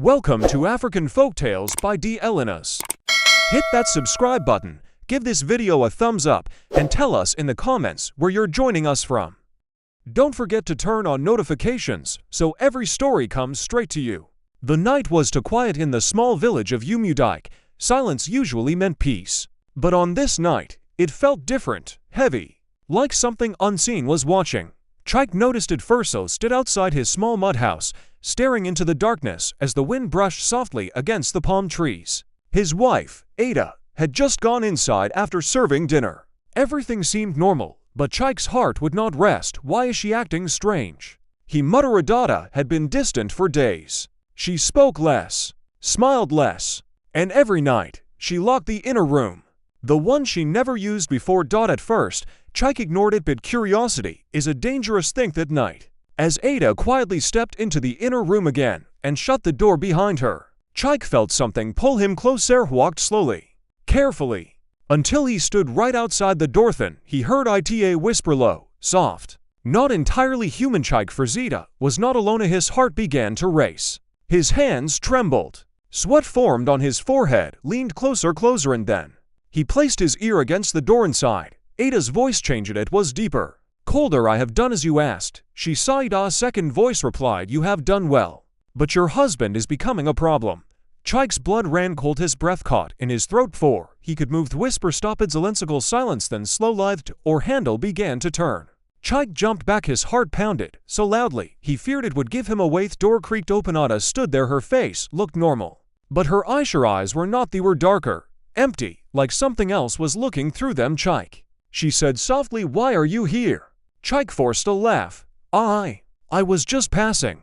Welcome to African Folktales by D. Elenas. Hit that subscribe button, give this video a thumbs up, and tell us in the comments where you're joining us from. Don't forget to turn on notifications so every story comes straight to you. The night was to quiet in the small village of Umudike. Silence usually meant peace. But on this night, it felt different, heavy, like something unseen was watching. Chike noticed it first, so stood outside his small mud house, staring into the darkness as the wind brushed softly against the palm trees. His wife, Ada, had just gone inside after serving dinner. Everything seemed normal, but Chike's heart would not rest. Why is she acting strange? He muttered. Ada had been distant for days. She spoke less, smiled less, and every night, she locked the inner room, the one she never used before. At first, Chike ignored it, but curiosity is a dangerous thing at night. As Ada quietly stepped into the inner room again and shut the door behind her, Chike felt something pull him closer. Walked slowly, carefully, until he stood right outside the door. Then he heard Ita whisper low, soft, not entirely human. Chike Frazita was not alone. His heart began to race. His hands trembled. Sweat formed on his forehead. Leaned closer, and then he placed his ear against the door inside. Ada's voice changed. It was deeper, colder. I have done as you asked, she sighed. A second voice replied, you have done well, but your husband is becoming a problem. Chike's blood ran cold. His breath caught in his throat before he could move. The whisper stopped. Zelensical silence, then slow lithed or handle began to turn. Chike jumped back. His heart pounded so loudly he feared it would give him away. The door creaked open. Ada stood there. Her face looked normal, but her eyes were not. They were darker, empty, like something else was looking through them. Chike, she said softly, why are you here? Chike forced a laugh. I was just passing.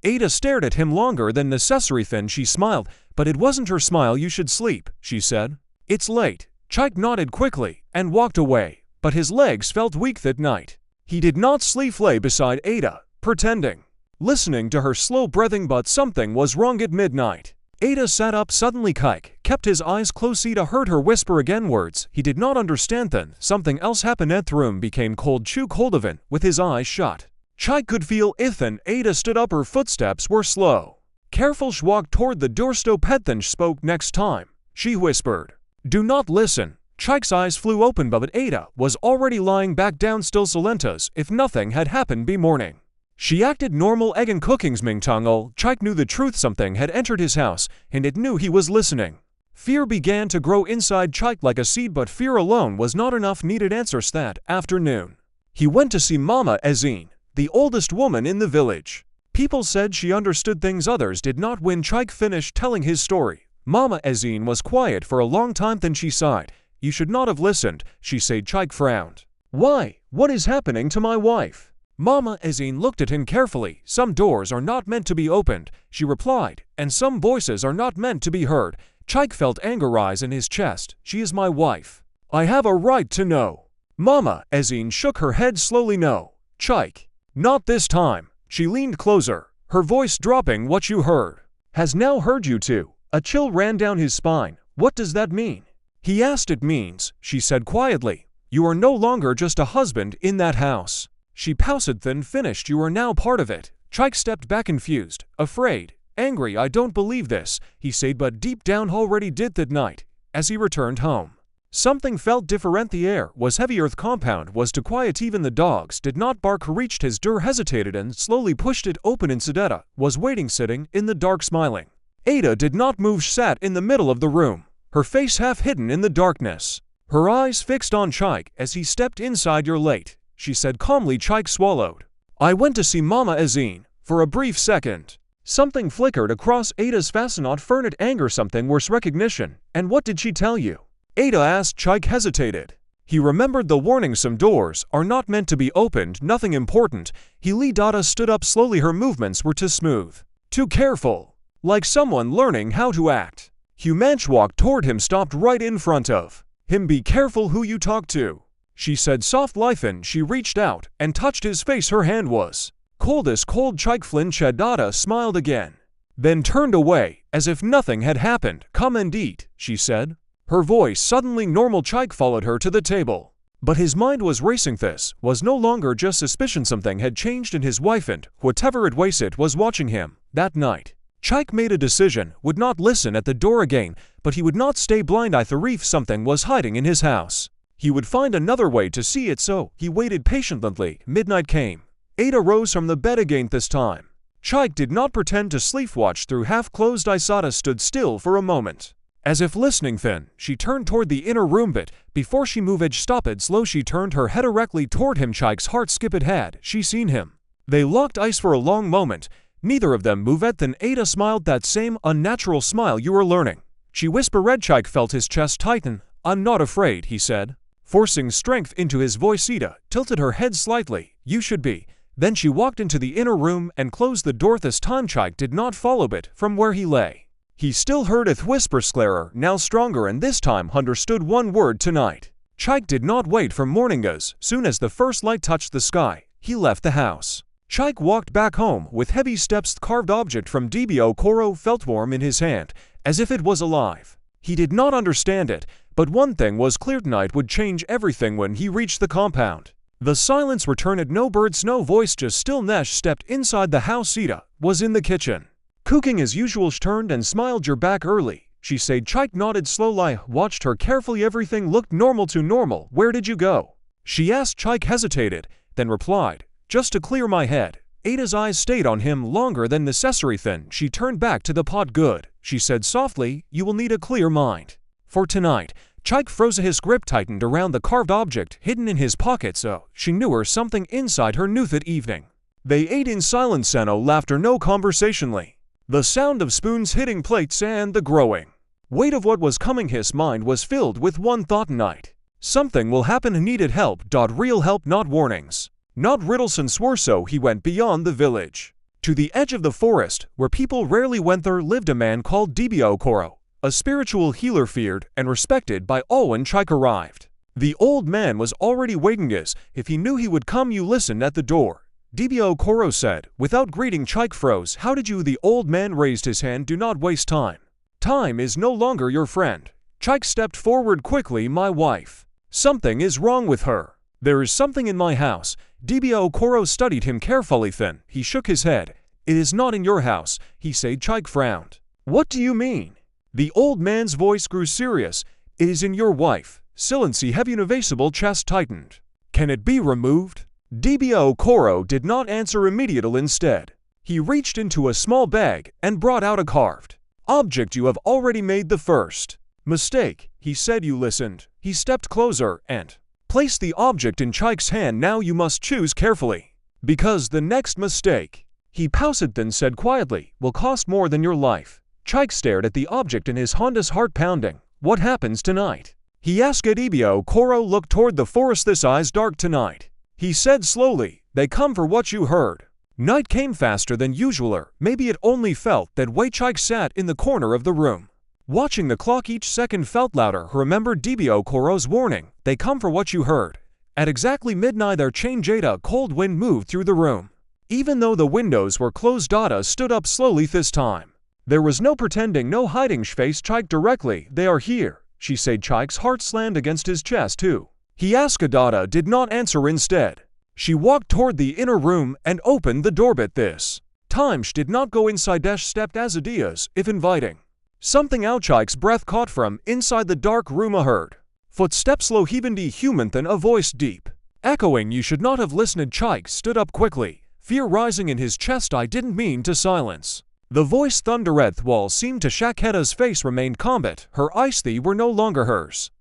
Ada stared at him longer than necessary. Then she smiled, but it wasn't her smile. You should sleep, she said. It's late. Chike nodded quickly and walked away, but his legs felt weak that night. He did not sleep. Lay beside Ada, pretending, listening to her slow breathing, but something was wrong. At midnight, Ada sat up suddenly. Chike kept his eyes closed. Ada heard her whisper again words he did not understand. Then something else happened. The room became cold. Chuk Holdovan with his eyes shut. Chike could feel it. Then Ada stood up. Her footsteps were slow, careful. She walked toward the doorstep. Then she spoke. Next time, she whispered, do not listen. Chike's eyes flew open, but Ada was already lying back down, still silent as if nothing had happened. Be morning. She acted normal. Egg cooking's Mingtongol. Chike knew the truth. Something had entered his house, and it knew he was listening. Fear began to grow inside Chike like a seed, but fear alone was not enough. Needed answers. That afternoon, he went to see Mama Ezine, the oldest woman in the village. People said she understood things others did not. When Chike finished telling his story, Mama Ezine was quiet for a long time. Then she sighed. You should not have listened, she said. Chike frowned. Why? What is happening to my wife? Mama Ezine looked at him carefully. Some doors are not meant to be opened, she replied, and some voices are not meant to be heard. Chike felt anger rise in his chest. She is my wife. I have a right to know. Mama Ezine shook her head slowly. No, Chike, not this time. She leaned closer, her voice dropping. What you heard has now heard you too. A chill ran down his spine. What does that mean? He asked. It means, she said quietly, you are no longer just a husband in that house. She paused, then finished, you are now part of it. Chike stepped back confused, afraid, angry. I don't believe this, he said, but deep down already did. That night, as he returned home, something felt different. The air was heavy. Earth compound was too quiet. Even the dogs did not bark. He reached his door, hesitated, and slowly pushed it open. Insidetta was waiting, sitting in the dark, smiling. Ada did not move. She sat in the middle of the room, her face half hidden in the darkness, her eyes fixed on Chike as he stepped inside. You're late, she said calmly. Chike swallowed. I went to see Mama Ezine. For a brief second, something flickered across Ada's face, not furnace anger, something worse, recognition. And what did she tell you? Ada asked. Chike hesitated. He remembered the warning. Some doors are not meant to be opened. Nothing important. He leaned. Ada stood up slowly. Her movements were too smooth, too careful, like someone learning how to act. Humanch walked toward him, stopped right in front of him. Be careful who you talk to, she said soft. Lifen. She reached out and touched his face. Her hand was cold as cold. Chike flinched. Ada smiled again, then turned away as if nothing had happened. Come and eat, she said, her voice suddenly normal. Chike followed her to the table, but his mind was racing. This was no longer just suspicion. Something had changed in his wife, and whatever it was, it was watching him. That night, Chike made a decision, would not listen at the door again, but he would not stay blind-eyed if something was hiding in his house. He would find another way to see it, so he waited patiently. Midnight came. Ada rose from the bed again this time. Chike did not pretend to sleepwatch through half-closed eyes. Ada stood still for a moment. As if listening, then she turned toward the inner room, but before she moved stopped slow. She turned her head directly toward him. Chike's heart skipped. Had she seen him? They locked eyes for a long moment. Neither of them moved. Then Ada smiled, that same unnatural smile you were learning. She whispered. Chike felt his chest tighten. "I'm not afraid," he said. Forcing strength into his voice, Ada tilted her head slightly. "You should be." Then she walked into the inner room and closed the door. This time Chike did not follow it from where he lay. He still heard its whisper, clearer, now stronger, and this time understood one word: tonight. Chike did not wait for morning. As soon as the first light touched the sky, he left the house. Chike walked back home with heavy steps. The carved object from Dbo Koro felt warm in his hand, as if it was alive. He did not understand it, but one thing was clear: tonight would change everything. When he reached the compound, the silence returned. No birds, no voice, just stillness. Stepped inside the house. Ada was in the kitchen, cooking as usual. She turned and smiled. "You're back early," she said. Chike nodded slowly, watched her carefully. Everything looked normal to normal. "Where did you go?" she asked. Chike hesitated, then replied, "Just to clear my head." Ada's eyes stayed on him longer than necessary. Then she turned back to the pot. "Good," she said softly. "You will need a clear mind for tonight." Chike froze. His grip tightened around the carved object hidden in his pocket, so she knew her something inside her knew that evening. They ate in silence, and no laughter, no conversationally. The sound of spoons hitting plates and the growing weight of what was coming. His mind was filled with one thought: tonight something will happen. He needed help. Real help, not warnings, not riddles. And swore so. He went beyond the village to the edge of the forest, where people rarely went. There lived a man called Dbo Koro, a spiritual healer feared and respected by all. When Chike arrived, the old man was already waiting. As if he knew he would come. "You listened at the door," Dbo Koro said. Without greeting, Chike froze. "How did you?" The old man raised his hand. "Do not waste time. Time is no longer your friend." Chike stepped forward quickly. "My wife. Something is wrong with her. There is something in my house." Dbo Koro studied him carefully. Then he shook his head. "It is not in your house," he said. Chike frowned. "What do you mean?" The old man's voice grew serious. "It is in your wife." Silency heavy invisible chest tightened. "Can it be removed?" Dbo Koro did not answer immediately. Instead, he reached into a small bag and brought out a carved object. "You have already made the first mistake," he said. "You listened." He stepped closer and placed the object in Chike's hand. "Now you must choose carefully, because the next mistake," he paused, then said quietly, "will cost more than your life." Chike stared at the object in his Honda's heart pounding. "What happens tonight?" he asked. Dbo Koro looked toward the forest. "This eyes dark tonight," he said slowly. "They come for what you heard." Night came faster than usual. Maybe it only felt that way. Chike sat in the corner of the room, watching the clock. Each second felt louder. Remembered Dbo Koro's warning. "They come for what you heard." At exactly midnight there changed. A cold wind moved through the room. Even though the windows were closed, Ada stood up slowly this time. There was no pretending, no hiding. She faced Chike directly. "They are here," she said. Chike's heart slammed against his chest too. He asked. Ada did not answer. Instead, she walked toward the inner room and opened the door. But this time she did not go inside. Stepped as ideas, if inviting something out. Chike's breath caught from inside the dark room. A heard footsteps, slow, even human, then a voice deep, echoing. "You should not have listened." Chike stood up quickly, fear rising in his chest. "I didn't mean to silence." The voice thundered. The wall seemed to shake. Ada's face remained calm, but her eyes were no longer hers.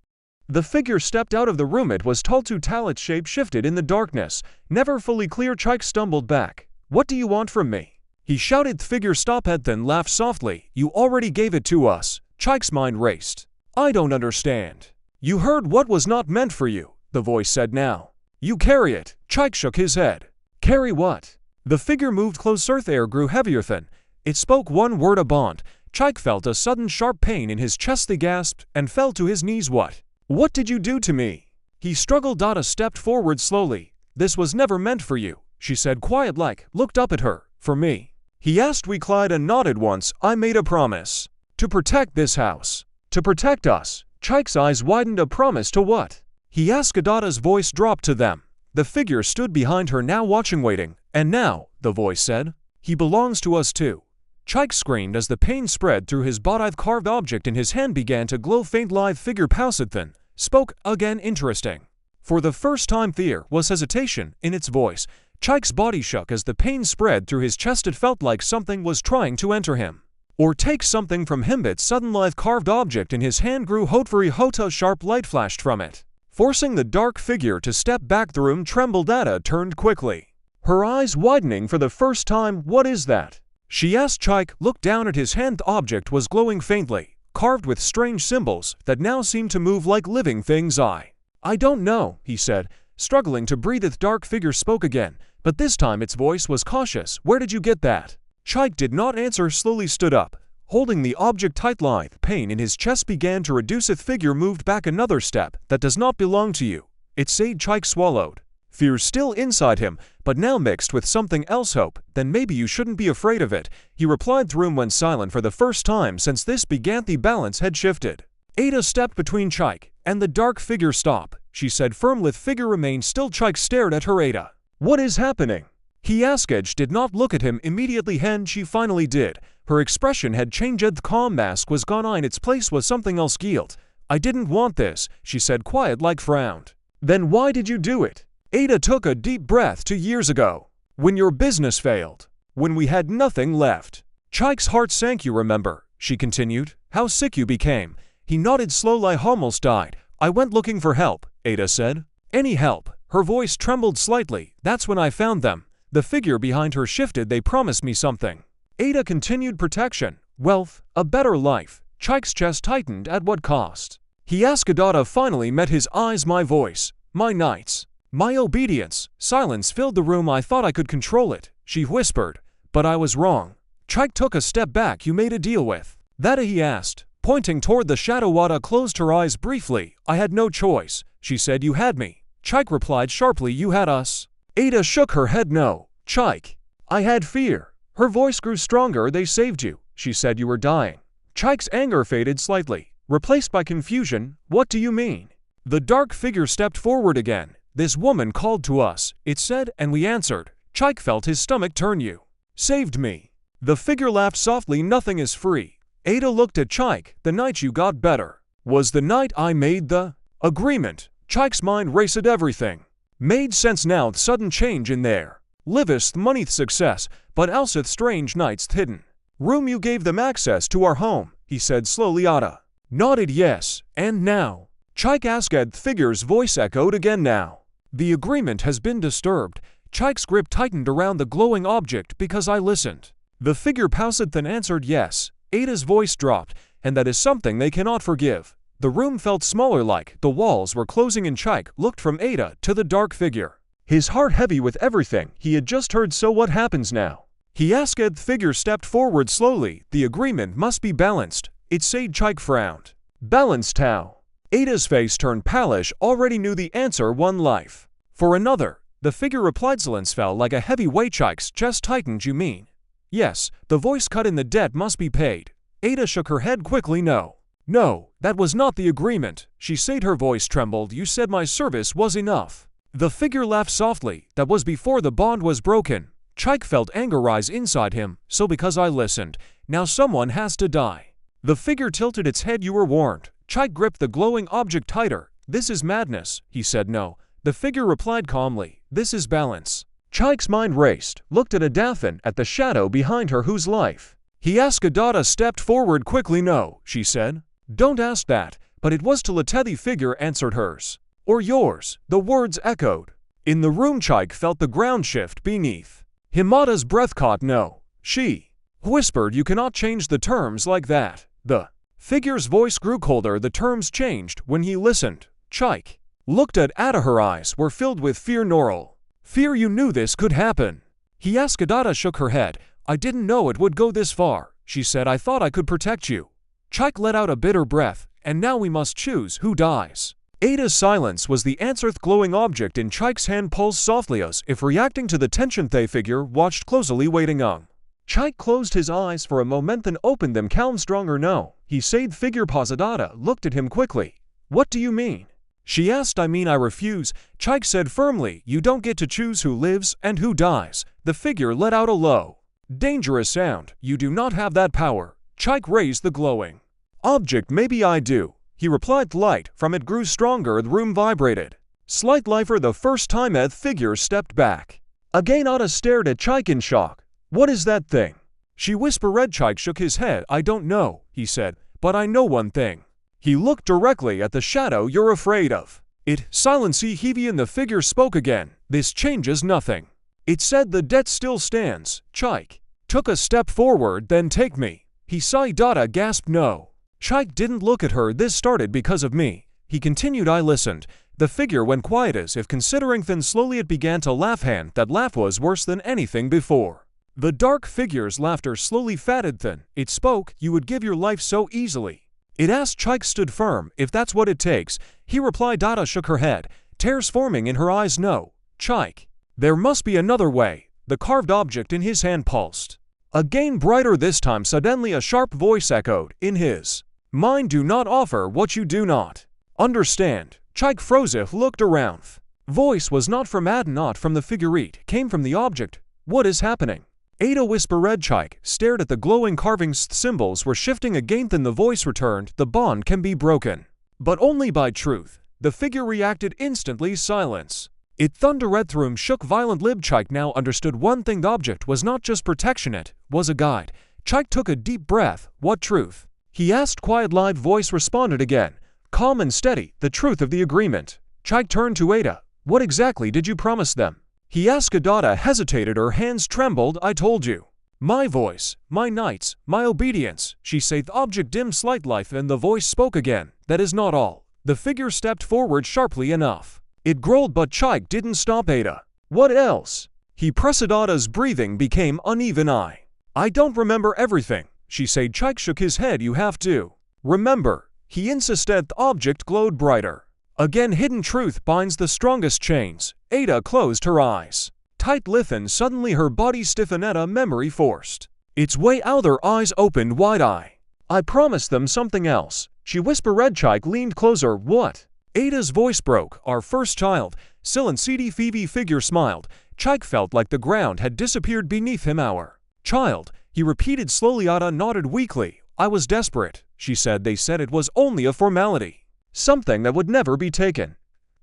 The figure stepped out of the room. It was tall to tall. Its shape shifted in the darkness, never fully clear. Chike stumbled back. "What do you want from me?" he shouted. The figure stopped, then laughed softly. "You already gave it to us." Chike's mind raced. "I don't understand." "You heard what was not meant for you," the voice said. "Now you carry it." Chike shook his head. "Carry what?" The figure moved closer. The air grew heavier. Then it spoke one word: a bond. Chike felt a sudden sharp pain in his chest. He gasped and fell to his knees. What did you do to me?" he struggled. Ada stepped forward slowly. "This was never meant for you," she said quiet, looked up at her. "For me?" he asked. We cried and nodded once. "I made a promise to protect this house, to protect us." Chike's eyes widened. "A promise to what?" he asked. Ada's voice dropped to them. The figure stood behind her now, watching, waiting. "And now," the voice said, "he belongs to us too." Chike screamed as the pain spread through his body. The carved object in his hand began to glow faint. Live figure Pausidthan spoke again. Interesting. For the first time there was hesitation in its voice. Chike's body shook as the pain spread through his chest. It felt like something was trying to enter him or take something from him, but sudden live carved object in his hand grew hotfuri hota. Sharp light flashed from it, forcing the dark figure to step back. The room trembled. Ada turned quickly, her eyes widening for the first time. What is that? She asked. Chike looked down at his hand. The object was glowing faintly, carved with strange symbols that now seemed to move like living things. I don't know, he said, struggling to breathe. The dark figure spoke again, but this time its voice was cautious. Where did you get that? Chike did not answer. Slowly stood up, holding the object tight. Lithe pain in his chest began to reduce. The figure moved back another step. That does not belong to you, it said. Chike swallowed, fear still inside him, but now mixed with something else. Hope. Then maybe you shouldn't be afraid of it, he replied. The room went silent for the first time since this began. The balance had shifted. Ada stepped between Chike and the dark figure. Stop, she said firmly. The figure remained still. Chike stared at her. Ada, what is happening? He asked. Edge did not look at him immediately. And she finally did. Her expression had changed. The calm mask was gone. In its place was something else. Guilt. I didn't want this, she said quiet. Like frowned. Then why did you do it? Ada took a deep breath. 2 years ago, when your business failed, when we had nothing left. Chike's heart sank. You remember, she continued, how sick you became. He nodded slowly. I almost died. I went looking for help, Ada said. Any help? Her voice trembled slightly. That's when I found them. The figure behind her shifted. They promised me something. Ada continued. Protection, wealth, a better life. Chike's chest tightened. At what cost? He asked. Ada finally met his eyes. My voice, my nights, my obedience. Silence filled the room. I thought I could control it, she whispered, but I was wrong. Chike took a step back. You made a deal with that, he asked, pointing toward the shadow. Ada closed her eyes briefly. I had no choice, she said. You had me, Chike replied sharply. You had us. Ada shook her head. No, Chike. I had fear. Her voice grew stronger. They saved you, she said. You were dying. Chike's anger faded slightly, replaced by confusion. What do you mean? The dark figure stepped forward again. This woman called to us, it said, and we answered. Chike felt his stomach turn. You saved me. The figure laughed softly. Nothing is free. Ada looked at Chike. The night you got better was the night I made the agreement. Chike's mind raced. Everything made sense now. The sudden change in there. Livest moneyth success, but elseth strange nights hidden. Room you gave them access to our home, he said slowly. Ada nodded yes. And now? Chike asked. The figure's voice echoed again. Now. The agreement has been disturbed. Chike's grip tightened around the glowing object. Because I listened. The figure Pausidthan answered yes. Ada's voice dropped. And that is something they cannot forgive. The room felt smaller, like the walls were closing, and Chike looked from Ada to the dark figure, his heart heavy with everything he had just heard. So what happens now? He asked. The figure stepped forward slowly. The agreement must be balanced, it said. Chike frowned. Balanced how? Ada's face turned palish. Already knew the answer. One life for another, the figure replied. Silence fell like a heavy weight. Chike's chest tightened. You mean? Yes, the voice cut in. The debt must be paid. Ada shook her head quickly. No, that was not the agreement, she said. Her voice trembled. You said my service was enough. The figure laughed softly. That was before the bond was broken. Chike felt anger rise inside him. So because I listened, now someone has to die. The figure tilted its head. You were warned. Chike gripped the glowing object tighter. This is madness, he said. No, the figure replied calmly. This is balance. Chike's mind raced, looked at Adathan, at the shadow behind her. Whose life? He asked. Ada stepped forward quickly. No, she said. Don't ask that, but it was to Latethi. Figure answered. Hers. Or yours, the words echoed. In the room Chike felt the ground shift beneath him. Ada's breath caught. No, she whispered. You cannot change the terms like that. The figure's voice grew colder. The terms changed when he listened. Chike looked at Ada. Her eyes were filled with fear. Normal fear. You knew this could happen? He asked. Ada shook her head. I didn't know it would go this far, she said. I thought I could protect you. Chike let out a bitter breath. And now we must choose who dies. Ada's silence was the answer. The glowing object in Chike's hand pulsed softly as if reacting to the tension. The figure watched closely, waiting on. Chike closed his eyes for a moment, then opened them. Calm, stronger. No, he said. Figure paused. Ada looked at him quickly. What do you mean? She asked. I mean I refuse, Chike said firmly. You don't get to choose who lives and who dies. The figure let out a low Dangerous sound. You do not have that power. Chike raised the glowing object. Maybe I do, he replied. Light from it grew stronger. The room vibrated. Slightly for the first time, the figure stepped back. Again, Ada stared at Chike in shock. What is that thing? She whispered. Chike shook his head. I don't know, he said, but I know one thing. He looked directly at the shadow. You're afraid of it. Silence. Heavy, and the figure spoke again. This changes nothing. It said, the debt still stands. Chike took a step forward. Then take me, he sighed. Ada gasped. No. Chike didn't look at her. This started because of me, he continued. I listened. The figure went quiet as if considering. Then slowly it began to laugh. And that laugh was worse than anything before. The dark figure's laughter slowly faded. Then it spoke. You would give your life so easily? It asked. Chike stood firm. If that's what it takes, he replied. Ada shook her head, tears forming in her eyes. No, Chike. There must be another way. The carved object in his hand pulsed again, brighter this time. Suddenly a sharp voice echoed in his mind. Do not offer what you do not understand. Chike froze. Looked around. Voice was not from Ada, not from the figure. It came from the object. What is happening? Ada whispered. Chike stared at the glowing carvings. Symbols were shifting again. Then the voice returned. The bond can be broken, but only by truth. The figure reacted instantly. Silence. It thundered. The room shook violently. Chike now understood one thing. The object was not just protection, it was a guide. Chike took a deep breath. What truth? He asked. Quiet light voice responded again, calm and steady. The truth of the agreement. Chike turned to Ada. What exactly did you promise them? He asked. Ada hesitated. Her hands trembled. I told you. My voice, my nights, my obedience, she said. The object dimmed slight life and the voice spoke again. That is not all. The figure stepped forward sharply enough. It growled, but Chike didn't stop Ada. What else? He pressed. Ada's breathing became uneven. I don't remember everything, she said. Chike shook his head. You have to remember, he insisted. The object glowed brighter. Again, hidden truth binds the strongest chains. Ada closed her eyes tight. Lithen. Suddenly her body stiffened. A memory forced its way out. Her eyes opened wide. I promised them something else, she whispered. Chike leaned closer. What? Ada's voice broke. Our first child. Silent CD Phoebe figure smiled. Chike felt like the ground had disappeared beneath him. Our child, he repeated slowly. Ada nodded weakly. I was desperate, she said. They said it was only a formality, something that would never be taken.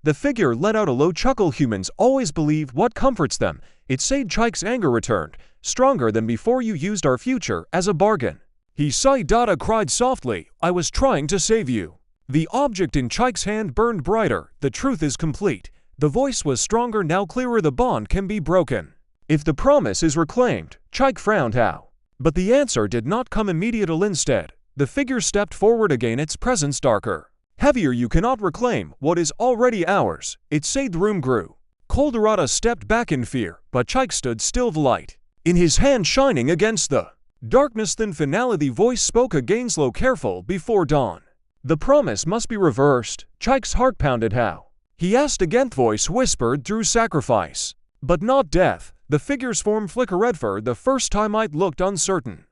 The figure let out a low chuckle. Humans always believe what comforts them, it said. Chike's anger returned, stronger than before. You used our future as a bargain, he sighed. Ada cried softly. I was trying to save you. The object in Chike's hand burned brighter. The truth is complete. The voice was stronger now, clearer. The bond can be broken if the promise is reclaimed. Chike frowned. How? But the answer did not come immediately. Instead, the figure stepped forward again, its presence darker, heavier. You cannot reclaim what is already ours, it said. The room grew colder. Ada stepped back in fear, but Chike stood still, the light in his hand shining against the darkness. Then finale, the voice spoke again, slow, careful. Before dawn, the promise must be reversed. Chike's heart pounded. How? He asked again. The voice whispered, through sacrifice, but not death. The figure's form flickered. For the first time, it looked uncertain.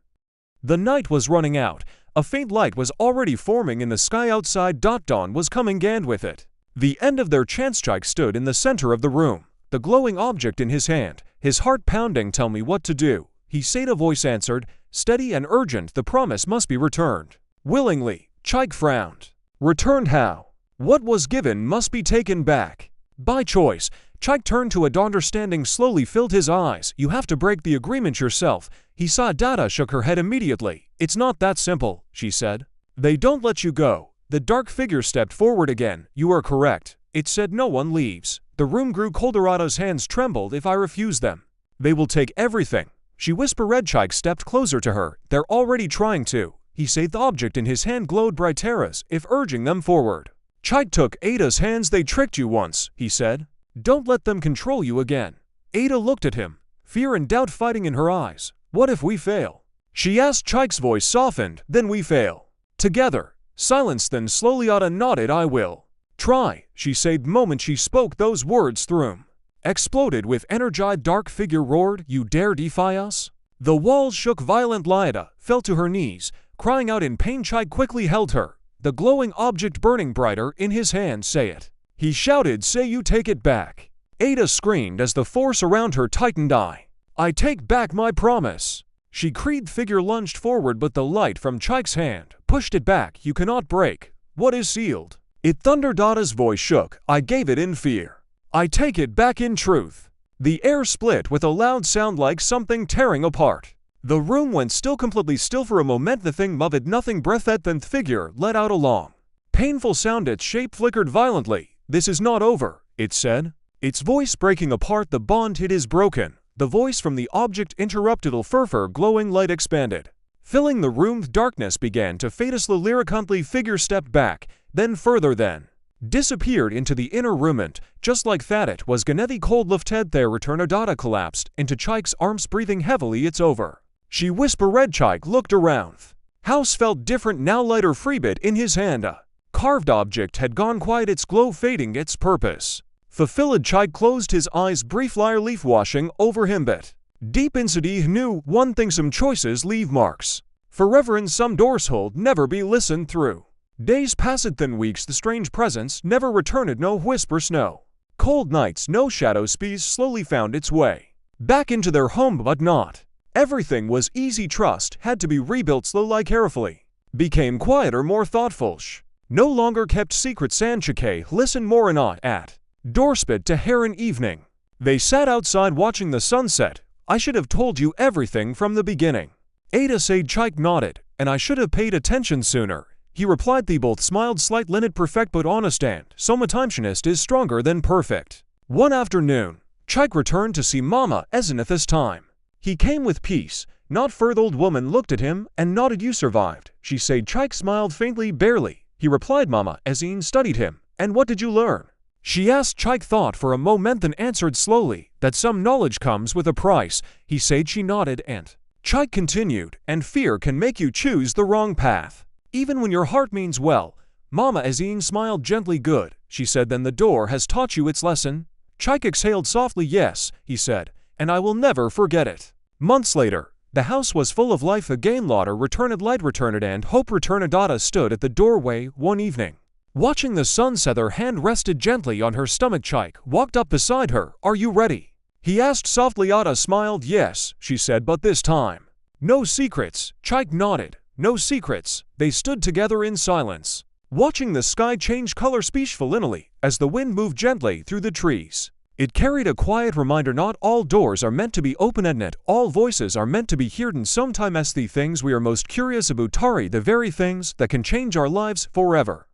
The night was running out. A faint light was already forming in the sky outside. Dawn was coming, and with it, the end of their chance. Chike stood in the center of the room, the glowing object in his hand, his heart pounding. Tell me what to do, he said. A voice answered, steady and urgent. The promise must be returned. Willingly. Chike frowned. Returned how? What was given must be taken back. By choice. Chike turned to Ada. Understanding slowly filled his eyes. You have to break the agreement yourself, he saw. Ada shook her head immediately. It's not that simple, she said. They don't let you go. The dark figure stepped forward again. You are correct, it said. No one leaves. The room grew colder. Ada's hands trembled. If I refuse them, they will take everything, she whispered. Chike stepped closer to her. They're already trying to, he said. The object in his hand glowed brighter as if urging them forward. Chike took Ada's hands. They tricked you once, he said. Don't let them control you again. Ada looked at him, fear and doubt fighting in her eyes. What if we fail? She asked. Chike's voice softened. Then we fail together. Silence. Then slowly Ada nodded. I will try, she said. The moment she spoke those words, the room exploded with energy. Dark figure roared, you dare defy us? The walls shook violently. Ada fell to her knees, crying out in pain. Chike quickly held her, the glowing object burning brighter in his hand. Say it, he shouted. Say you take it back. Ada screamed as the force around her tightened. I take back my promise. She creed figure lunged forward, but the light from Chike's hand pushed it back. You cannot break what is sealed. It thundered. Ada's voice shook. I gave it in fear. I take it back in truth. The air split with a loud sound like something tearing apart. The room went still, completely still for a moment. The thing moved nothing. Breath. That then figure let out a long, painful sound. Its shape flickered violently. This is not over, it said, its voice breaking apart. The bond it is broken. The voice from the object interrupted. A furfur glowing light expanded, filling the room. Darkness began to fade. A slow lyricantly figure stepped back, then further, then disappeared into the inner room. And just like that, it was gonna be cold. Lifted there return. Ada collapsed into Chike's arms, breathing heavily. It's over, she whispered. Chike looked around. House felt different now. Lighter freebit in his hand. A carved object had gone quiet, its glow fading, its purpose fulfilled. Chike closed his eyes. Brief lyre leaf washing over him, but deep inside he knew one thing: some choices leave marks forever, and some doors hold never be listened through. Days passed, then weeks. The strange presence never returned. No whisper, snow cold nights, no shadow. Spees slowly found its way back into their home, but not everything was easy. Trust had to be rebuilt slowly, carefully. Became quieter, more thoughtful. No longer kept secrets. And Chike listened more and not at doorstep to Heron evening. They sat outside watching the sunset. I should have told you everything from the beginning, Ada said. Chike nodded. And I should have paid attention sooner, he replied. They both smiled. Slight linnet perfect but honest, and sometimes is stronger than perfect. One afternoon, Chike returned to see Mama Ezenith. This time, he came with peace, not fur. The old woman looked at him and nodded. You survived, she said. Chike smiled faintly. Barely, he replied. Mama Ezenith studied him. And what did you learn, she asked. Chike thought for a moment, then answered slowly. That some knowledge comes with a price, he said. She nodded, and Chike continued. And fear can make you choose the wrong path, even when your heart means well. Mama Ezenith smiled gently. Good, she said. Then the door has taught you its lesson? Chike exhaled softly. Yes, he said, and I will never forget it. Months later, the house was full of life again. Laughter returned, light returned, and hope returned. Ada stood at the doorway one evening, watching the sunset. Her hand rested gently on her stomach. Chike walked up beside her. Are you ready, he asked softly. Ada smiled. Yes, she said, but this time, no secrets. Chike nodded. No secrets. They stood together in silence, watching the sky change color peacefully as the wind moved gently through the trees. It carried a quiet reminder: not all doors are meant to be open, and not all voices are meant to be heard. And sometimes the things we are most curious about are the very things that can change our lives forever.